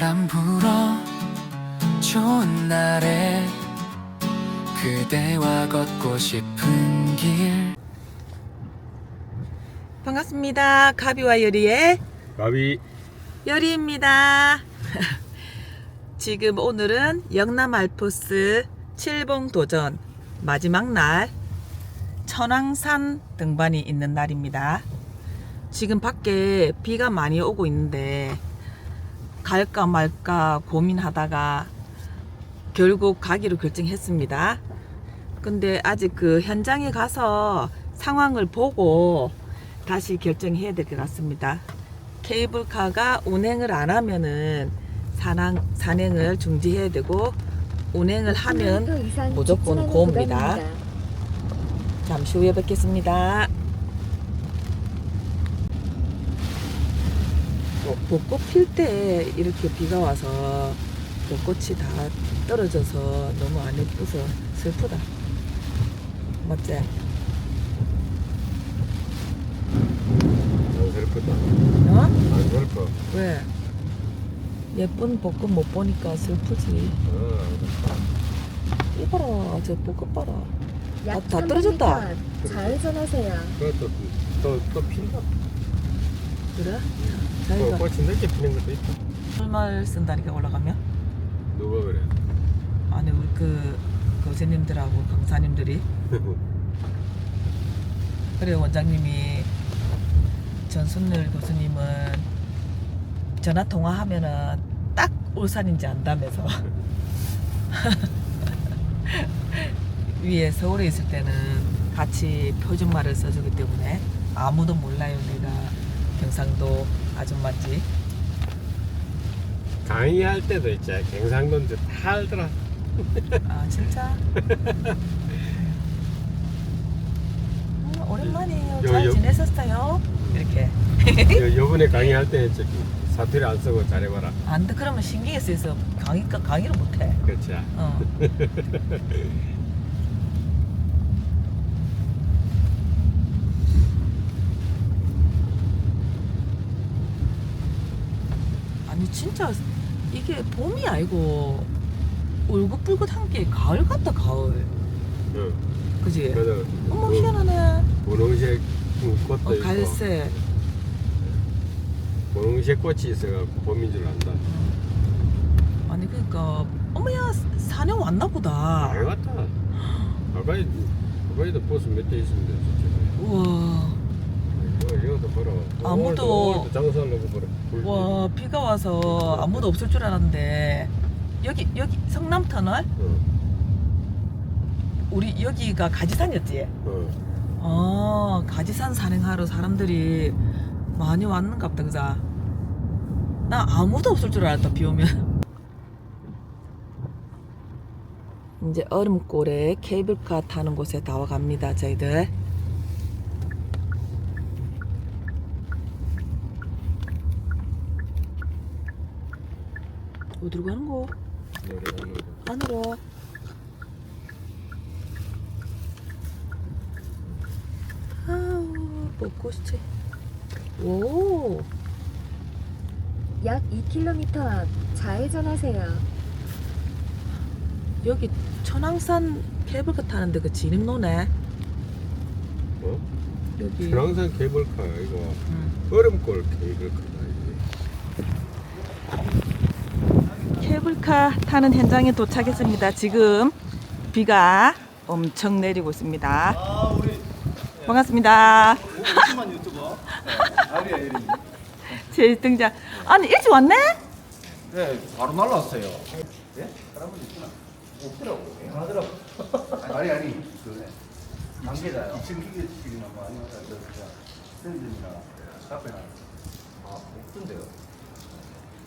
바람 불어 좋은 날에 그대와 걷고 싶은 길. 반갑습니다. 가비와 여리의 가비. 여리입니다. 지금 오늘은 영남 알프스 칠봉 도전 마지막 날 천왕산 등반이 있는 날입니다. 지금 밖에 비가 많이 오고 있는데 갈까 말까 고민하다가 결국 가기로 결정했습니다. 근데 아직 그 현장에 가서 상황을 보고 다시 결정해야 될 것 같습니다. 케이블카가 운행을 안 하면은 산행을 중지해야 되고, 운행을 하면 무조건 고입니다. 잠시 후에 뵙겠습니다. 벚꽃 필 때 이렇게 비가 와서 벚꽃이 다 떨어져서 너무 안 예뻐서 슬프다. 맞지? 안 슬프다. 어? 안 슬퍼. 왜? 예쁜 벚꽃 못 보니까 슬프지. 이봐라, 저 벚꽃 봐라. 다 떨어졌다. 좌회전하세요. 그것도 또 핀다. 그래? 자기가 꽃이 늦게 피는 것도 있다. 설말 쓴다니까 올라가면? 누가 그래? 아니 우리 그 교수님들하고 강사님들이. 그래, 원장님이 전순늘 교수님은 전화 통화하면은 딱 울산인지 안다면서. 위에 서울에 있을 때는 같이 표준말을 써주기 때문에 아무도 몰라요, 내가 경상도 아줌마인지. 강의할 때도 있지. 경상도인데 다 알더라. 아, 진짜? 오랜만이에요. 잘 지냈었어요? 이렇게. 요번에 강의할 때 사투리 안 쓰고 잘해봐라. 안 돼, 그러면 신경이 쓰여서 강의를 못해. 그렇지. 어. 아니 진짜 이게 봄이 아니고 울긋불긋한 게 가을 같다, 가을. 응. 그지? 그래도 어머, 희한하네. 분홍색 꽃도 있고. 갈색. 분홍색 꽃이 있어갖고 봄인 줄 안다. 아니 그러니까 어머야, 산에 왔나 보다. 많이 왔다. 아가이도 버스 몇 대 있으면 됐지. 우와. 이것도 봐라. 아무도- 오늘도 장사하려고 봐라. 와, 비가 와서 아무도 없을 줄 알았는데 여기 성남터널? 우리 여기가 가지산이었지? 가지산 산행하러 사람들이 많이 왔는가 보다. 그자? 나 아무도 없을 줄 알았다, 비 오면. 이제 얼음골에 케이블카 타는 곳에 다 와갑니다, 저희들. 어디로 가는 거? 안으로. 아우, 벚꽃이. 오, 약 2km 앞 좌회전하세요. 여기 천왕산 케이블카 타는데 그 진입로네. 어? 여기. 천왕산 케이블카 이거 응. 얼음골 케이블카다 이게. 케이블카 타는 현장에 도착했습니다. 지금 비가 엄청 내리고 있습니다. 반갑습니다. 오랜만 유튜버 아리야 이름이. 제 등장. 아니, 일찍 왔네? 네, 바로 날라왔어요. 예? 사람은 있구나. 없더라고. 하더라고. 아니 그 관계자요. 2층 기계식이나 뭐 아니면 샌드이나 카페나 없던데요.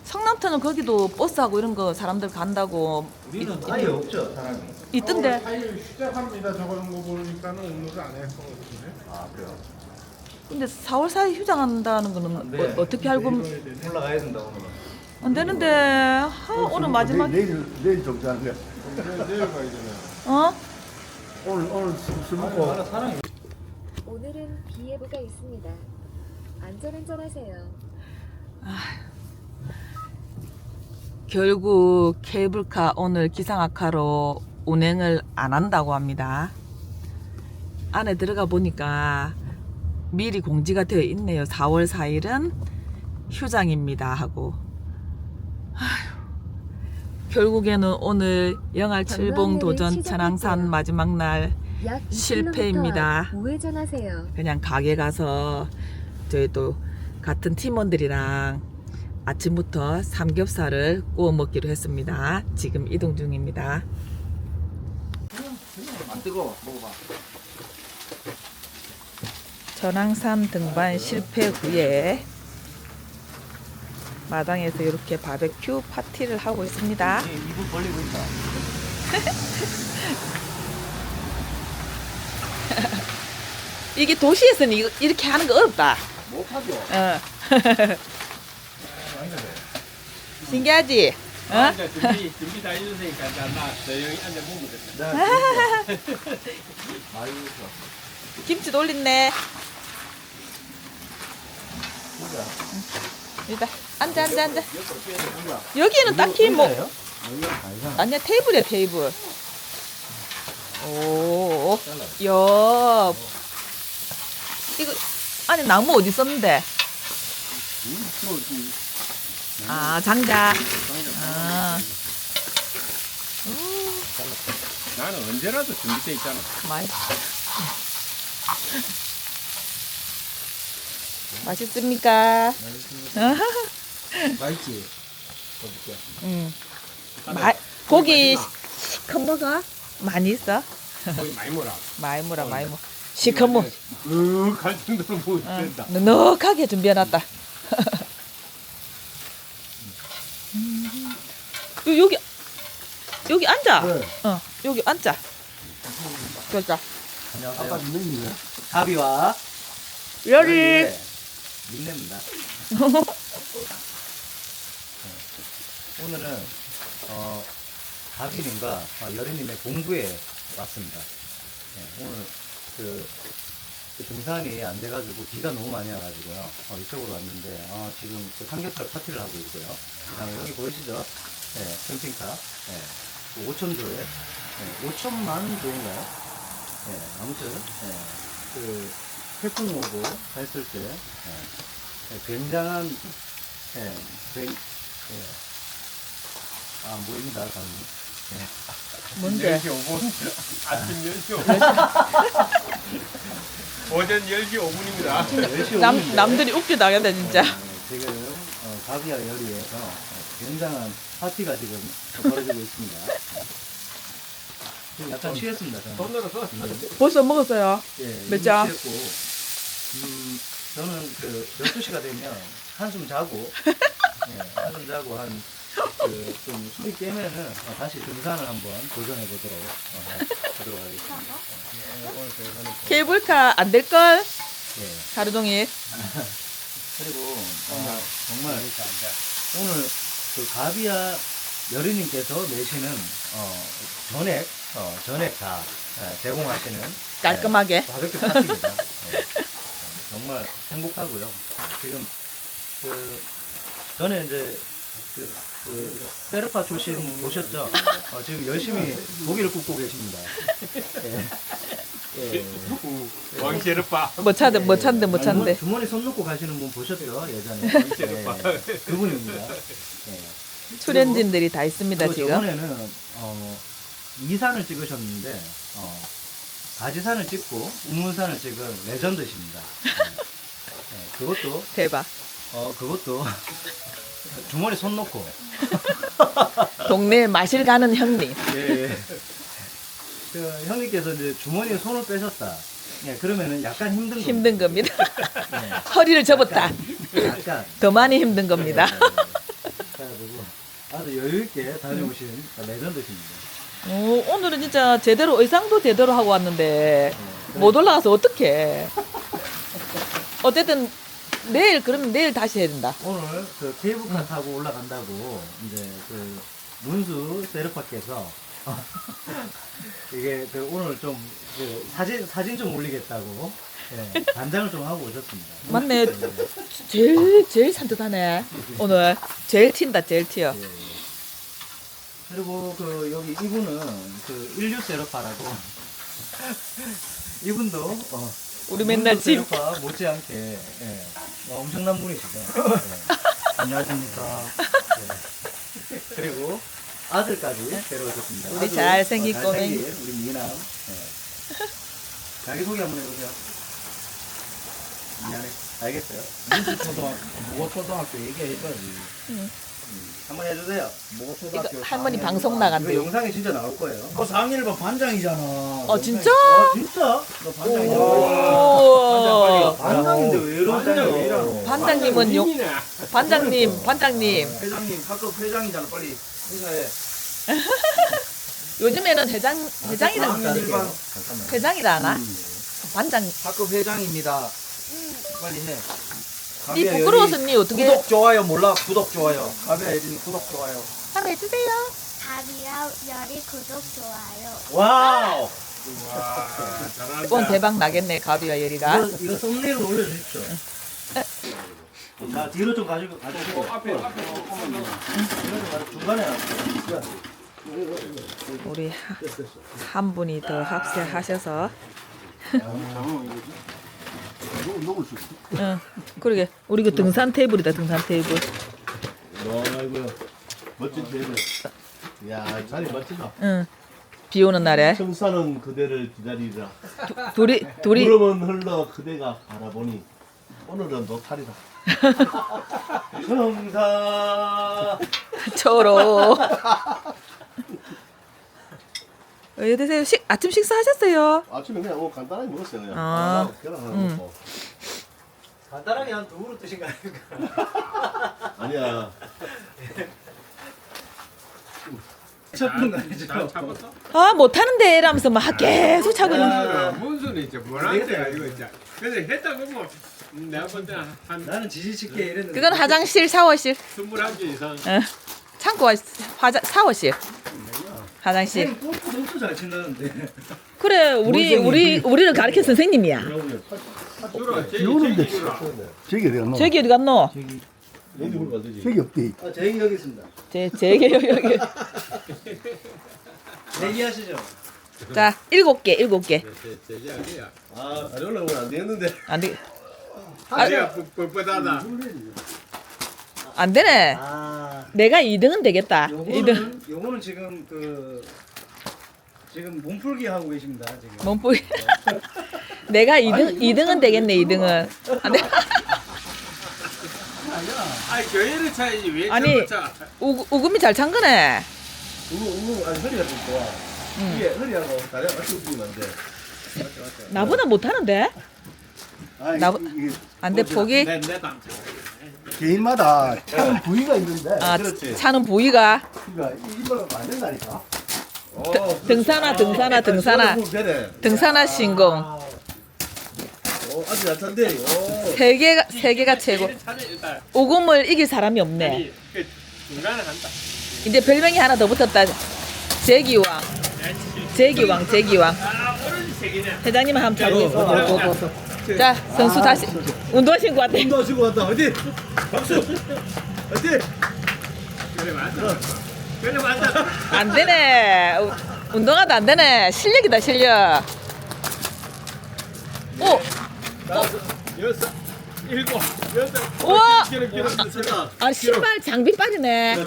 성남터는 거기도 버스하고 이런 거 사람들 간다고 우리는 아예 없죠 사람이. 있던데. 타일 시작합니다. 저거는 거 보니까는 오늘은 안 했어. 아 그래요. 근데 4월 4일 휴장한다는 거는 네. 어떻게 알고 올라가야 된다 오늘은. 안 되는데. 오늘 마지막. 내일 정지하는 거야. 내일 가야 되네. 어? 오늘 술 먹고 사람이 오늘은 비 예보가 있습니다. 안전운전하세요. 결국 케이블카 오늘 기상악화로 운행을 안 한다고 합니다. 안에 들어가 보니까 미리 공지가 되어 있네요. 4월 4일은 휴장입니다 하고. 아휴, 결국에는 오늘 영알 칠봉 도전 천왕산 마지막 날 약 2km 실패입니다. 우회전하세요. 그냥 가게 가서 저희 또 같은 팀원들이랑 아침부터 삼겹살을 구워 먹기로 했습니다. 지금 이동 중입니다. 안 뜨거. 먹어봐. 전왕산 등반 실패 후에 마당에서 이렇게 바베큐 파티를 하고 있습니다. 입을 벌리고 있다. 이게 도시에서는 이렇게 하는 거 어렵다. 못하죠. 어. 신기하지? 어? 준비 다 해주세니까 나 조용히 앉아 먹으면 됐다. 많이 좋았어. 김치도 올렸네. 일단 앉아. 여기는 딱히 뭐 아니야 테이블이야 테이블. 오, 야, 이거 안에 나무 어디 있었는데? 아 장작. 아, 나는 언제라도 준비돼 있잖아. 많이. 맛있습니까? 맛있지? 고기 시커 먹어? 많이 있어? 거기 많이 먹어라. 많이 먹어, 많이 먹어. 시커 먹어. 갈 정도로 먹어도 된다. 넉넉하게 준비해놨다. 여기 앉아. 네. 여기 앉아. 그러자. 안녕하세요. 아빠 닉네임이에요? 가비와 여리. 닉네임입니다. 오늘은 가비님과 여리님의 공부에 왔습니다. 오늘 그 등산이 안 돼가지고 비가 너무 많이 와가지고요. 이쪽으로 왔는데 지금 그 삼겹살 파티를 하고 있고요. 여기 보이시죠? 네, 캠핑카. 네, 5,000조에 5천만 조인가요? 네, 아무튼 그 태풍 오고 했을 때 굉장한 모입니다. 뭔데? 10시 5분. 아침 10시 5분. 오전 10시 5분입니다. 남들이 웃겨 나간다 진짜. 지금 가비아 열이에서 굉장한 파티가 지금 벌어지고 있습니다. 지금 약간 취했습니다. 저는. 돈으로 써. 벌써 먹었어요. 예, 몇 잔? 취했고, 저는 그 12시가 되면 한숨 자고, 한숨 자고 좀 술이 깨면은 다시 등산을 한번 도전해 보도록 하겠습니다. 오늘 저희는 케이블카 안 될 걸? 예. 하루 종일. 그리고 정말 오늘 그 가비아 여리님께서 내시는 전액 다 제공하시는 깔끔하게. 바베큐 파티입니다. 정말 행복하고요. 지금 전에 이제 세르파 출신 보셨죠? 지금 열심히 고기를 굽고 계십니다. 왕셰르파. 뭐 찬데. 주머니 손 놓고 가시는 분 보셨죠? 예전에. 그분입니다. 출연진들이 다 있습니다 그리고 지금. 저번에는 2산을 찍으셨는데 가지산을 찍고 운문산을 찍은 레전드십니다. 그것도 대박. 그것도 주머니 손 놓고 동네에 마실 가는 형님. 그 형님께서 이제 주머니에 손을 빼셨다. 그러면은 약간 힘든 겁니다. 허리를 접었다. 약간 더 많이 힘든 겁니다. 그래가지고 아주 여유 있게 다녀오신 레전드십니다. 오늘은 진짜 제대로 의상도 제대로 하고 왔는데 못 올라가서 어떡해. 어쨌든 그러면 내일 다시 해야 된다. 오늘 그 케이블카 타고 올라간다고 이제 그 문수 세르파께서 이게 그 오늘 좀 그 사진 좀 올리겠다고 단장을 좀 하고 오셨습니다. 맞네. 제일 산뜻하네. 오늘 제일 튄다 제일 튀어. 그리고 그 여기 이분은 그 인류 세르파라고 이분도 우리 맨날 인류 세르파 못지않게 예, 엄청난 분이시죠. 예. 안녕하십니까. 예. 그리고 아들까지 데려오셨습니다. 우리 아주, 잘생긴 잘생긴 꼬맹이. 우리 미남. 예. 자기소개 한번 해보세요. 미안해. 알겠어요. 초등학교 얘기해줘야지. 한번 해주세요. 이거 할머니 방송 나간대. 이거 영상에 진짜 나올 거예요. 그 상일반 반장이잖아. 진짜? 진짜? 너 반장이잖아. 오. 반장인데 왜 이러세요? 반장님은 반장님. 회장님, 학급 회장이잖아. 빨리 인사해. 요즘에는 회장이라 하나? 반장. 학급 회장입니다. 빨리 해. 니 부끄러워서 니 어떻게 구독 좋아요 몰라. 구독 좋아요. 가비야 예린이 구독 좋아요. 한번 해주세요. 가비야 열이 구독 좋아요. 와우. 이번 대박 나겠네 가비와 예리가. 이거 썸네일로 올려주십시오. 자 뒤로 좀 가지고 앞에 뒤로 좀 가지고 중간에 놨어요. 우리 한 분이 더 합세하셔서. 녹을 수 있어. 응. 그러게 우리 그 등산 테이블이다 등산 테이블. 아이고야. 멋진 테이블. 야, 자리 멋지다. 응. 비 오는 날에 청사는 그대를 기다리라. 둘이 구름은 흘러 그대가 바라보니 오늘은 노탈이다. 청사. 초로. 왜 드세요? 아침 식사하셨어요? 아침에 그냥 뭐 간단하게 먹었어요. 그냥. 아. 계란 하나 응. 먹고. 간단하게 한 2그릇 드신 거 아닙니까? 아니야. 첫 분간에 지금. 잡았어? 아 못하는데 이러면서 막 계속 차고 있는. 문수는 이제 뭐라는데 이거 이제. 근데 했다 보면 내가 볼 때는 한 나는 지지치게 이랬는데. 그건 화장실 샤워실. 21개 이상. 응. 창고와 샤워실. 화장실. 선생님 골프 너무 잘 친다는데. 그래 우리를 가르친 선생님이야. 주로 비 오는데. 주로. 저기 어디 갔노? 저기 어디 갔노? 여기 물가되지 저기 없대. 제 얘기 여기 있습니다. 제게 여기. 얘기하시죠. 자 7개. 제지 아니야. 아, 안 올라오면 안 되겠는데. 안 돼. 내가 뻣뻣하다. 안 되네. 아. 내가 2등은 되겠다. 2등. 요거는 지금 지금 몸풀기 하고 계십니다. 지금. 몸뿌리. 내가 2등은 되겠네. 2등은. 안 돼. 아니 교회를 차야지 왜 아니. 저걸 차? 우금이 잘 찬 거네. 아니 허리가 좀 좋아. 이게 허리하고 다리가 같이 움직이면 안 돼. 나보다 못하는데? 아니, 나- 이게 안 돼 포기. 내 담. 개인마다 차는 부위가 있는데. 아 그렇지. 차는 부위가. 그러니까 이걸로 만든다니까. 등산화. 등산화 신공. 아주 잘 탄대. 세 개가 최고. 차는 일단 우금을 이길 사람이 없네. 아니, 그 중간에 한다. 이제 별명이 하나 더 붙었다. 제기왕. 아 오렌지 색이네. 회장님 한번 잡고. 자 선수 다시 운동하신 것 같아. 운동하시고 왔다. 어디? 박수. 어디? 그래 맞다. 안 되네. 운동하다 안 되네. 실력이다 실력. 오. 여섯, 일곱, 여덟. 우와. 길어. 아 신발 장비 빠지네.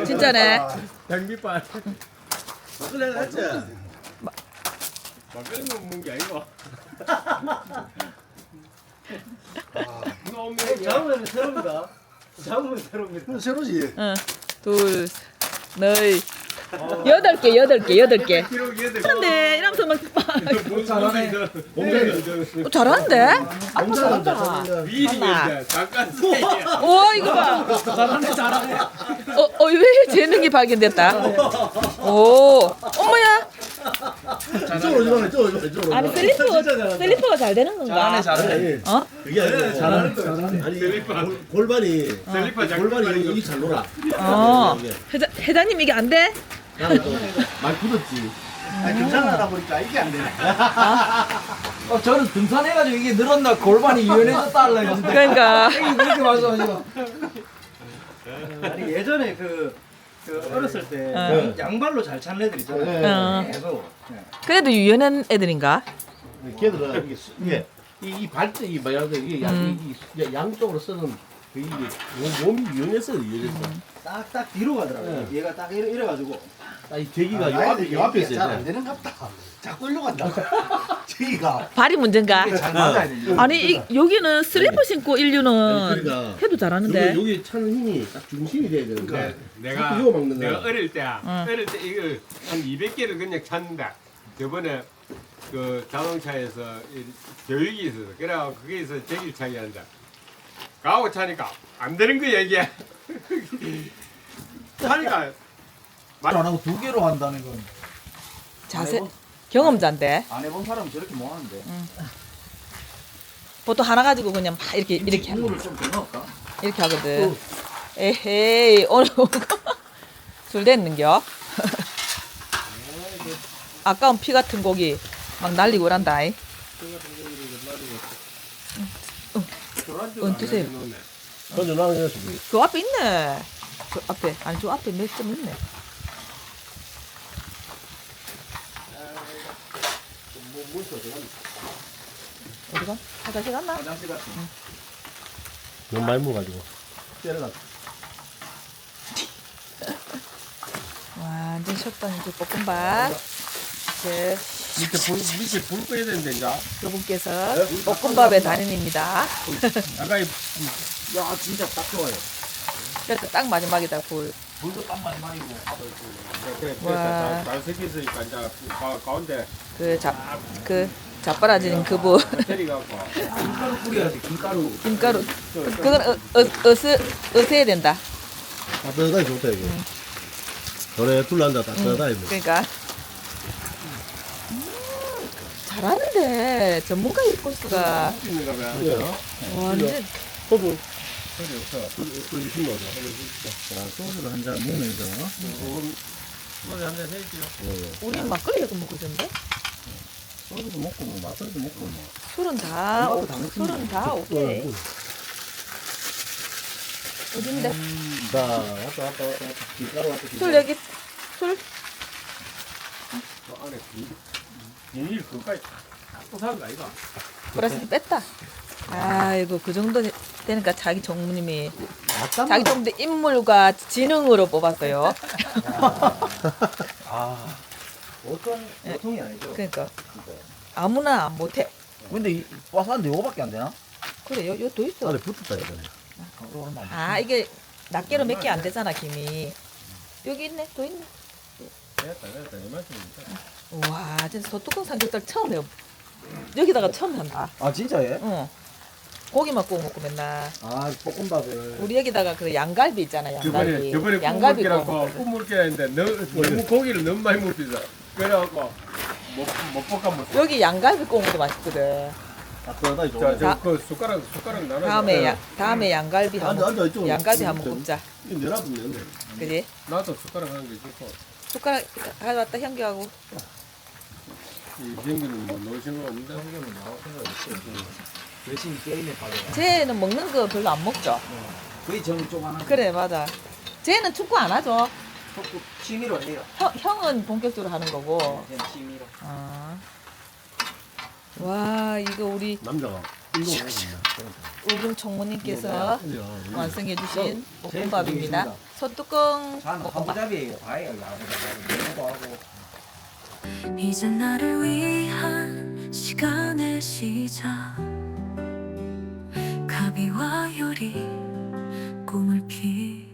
진짜네. 장비빨. 그래 했지. 막걸리 먹는 게 아니고. 너무 잡으면 새로입니다. 잡으면 새로입니다. 새로지. 응. 둘, 넷, 8개. 기록 얘들. 그런데 이러면서 막 잘하네. 잘하는데? 아빠 잘한다. 미리 이제 잠깐 세게. 와 이거 봐. 잘하네. 왜 재능이 발견됐다. 오, 엄마야. 이쪽으로. 아니 슬리퍼가 잘 되는 건가? 잘해. 어? 그게 아니고 잘하는 거야. 아니 골반이 셀리파 골반이 여기 잘 놀아. 어. 회장님 이게 안 돼? 나는 또 많이 굳었지. 아니 등산하다 보니까 이게 안 되네. 저는 등산해가지고 이게 늘었나 골반이 유연해졌다 하려고 했는데 그러니까 이게 그렇게 말씀하시고 아니 예전에 그 어렸을 때 어. 양발로 잘 차는 애들 있잖아요. 네. 계속. 네. 그래도 유연한 애들인가? 걔들은 이게 이 발등 이 뭐야 이게 양쪽으로 쓰는 이게 몸이 유연해서 유연해서. 딱딱 뒤로 가더라고요. 얘가 딱 이래가지고. 이 계기가 요 앞에 있어요. 잘안 되는 갑다. 자꾸 일로 간다. 저기가 발이 문제인가? 잘 맞아야 돼. 아니 여기는 슬리퍼 신고 인류는 그러니까 해도 잘하는데. 여기 차는 힘이 딱 중심이 돼야 되는데 내가 자꾸 이거 막는 내가 거야. 어릴 때 이거 한 200개를 그냥 찾는다. 저번에 그 자동차에서 교육이 있어서 그래갖고 거기서 제길차기 한다. 가고 차니까 안 되는 거 얘기야. 차니까 안 하고 두 개로 한다는 건. 자세 경험자인데. 안 해본 사람은 저렇게 못 하는데. 보통 하나 가지고 그냥 막 이렇게 국물을 좀 더 넣을까? 이렇게 하거든. 에헤이 오늘 술 됐는겨. 아까운 피 같은 고기 막 날리고 그란다. 드세요. 먼저 나는 녀석이. 그 앞에 있네. 그 앞에 아니 저 앞에 몇 점 있네. 어디가? 화장실 갔나? 화장실 같은. 너무 많이 먹어가지고. 때려놨. 완전 식당 이제 볶음밥. 이제 밑에 불 꺼야 되는데 이제. 여분께서 볶음밥의 달인입니다. 아까 야 진짜 딱 좋아요. 그래서 딱 마지막이다 불. 물도 딱 마지막이고. 와. 잘 섞여 있으니까 이제 가운데 그 자빠라지는 그부 때리갖고 김가루 뿌려야지. 김가루. 김가루 그건 어서야 된다. 따뜻하게 좋다 이게. 전에 둘러앉아 따뜻하게. 그러니까 잘하는데 전문가의 코스가 있는가 봐. 완전 소주. 소주를 한잔 먹으면서. 소주 한잔 해야죠. 우리 막걸리도 먹고 있던데 소주도 먹고 뭐 막걸리도 먹고 뭐. 술은 다 오케이. 어딘데? 자, 왔다. 김가루 같은. 술 여기 술 그 안에 비닐 그까지 또 사는 거 아이가? 플라스틱 뺐다. 아이고 그 정도 되니까 자기 전무님이 자기 정도 인물과 지능으로 뽑았어요. 아. 보통이 아니죠. 그러니까 아무나 못해. 근데 이 와사는데 요거밖에 안 되나? 그래 요도 있어. 안에 붙었다 이거네. 아 이게 낱개로 몇 개 안 되잖아 김이. 여기 있네 또 있네. 됐다 이 말씀입니다. 와 진짜 소뚜껑 삼겹살 처음 해. 여기다가 처음 한다. 아 진짜예? 응. 고기만 구워 먹고 맨날. 아 볶음밥을. 우리 여기다가 그 양갈비 있잖아 양갈비. 저번에 양갈비 구워 꿈물기라고 먹거든. 꿈물기 했는데 너무 고기를 너무 많이 먹어서 그래갖고 못 볶아 먹어. 여기 양갈비 구워 먹어도 맛있거든. 따뜻하게 좋아. 저그 숟가락 나눠. 다음에 양갈비 앉아 이쪽으로. 양갈비 한번 먹자. 이거 내놔두면 되는데. 그지? 나도 숟가락 하는 게 좋고 숟가락 가져왔다 현규하고. 이 경기는 뭐 놓으신 거 없는데. 열심히 게임에 빠져. 쟤는 먹는 거 별로 안 먹죠. 거의 저는 좀 하나. 그래 맞아. 쟤는 축구 안 하죠. 섞고 취미로 해요. 형은 본격적으로 하는 거고. 그냥 취미로. 아. 와 이거 우리 남자가 이거 우금 총무님께서 완성해주신 볶음밥입니다. 재밌습니다. 소뚜껑 저는 볶음밥. 하부잡이에요. 다예요. 야구도 하고. 이제 나를 위한 시간의 시작 가비와 요리 꿈을 피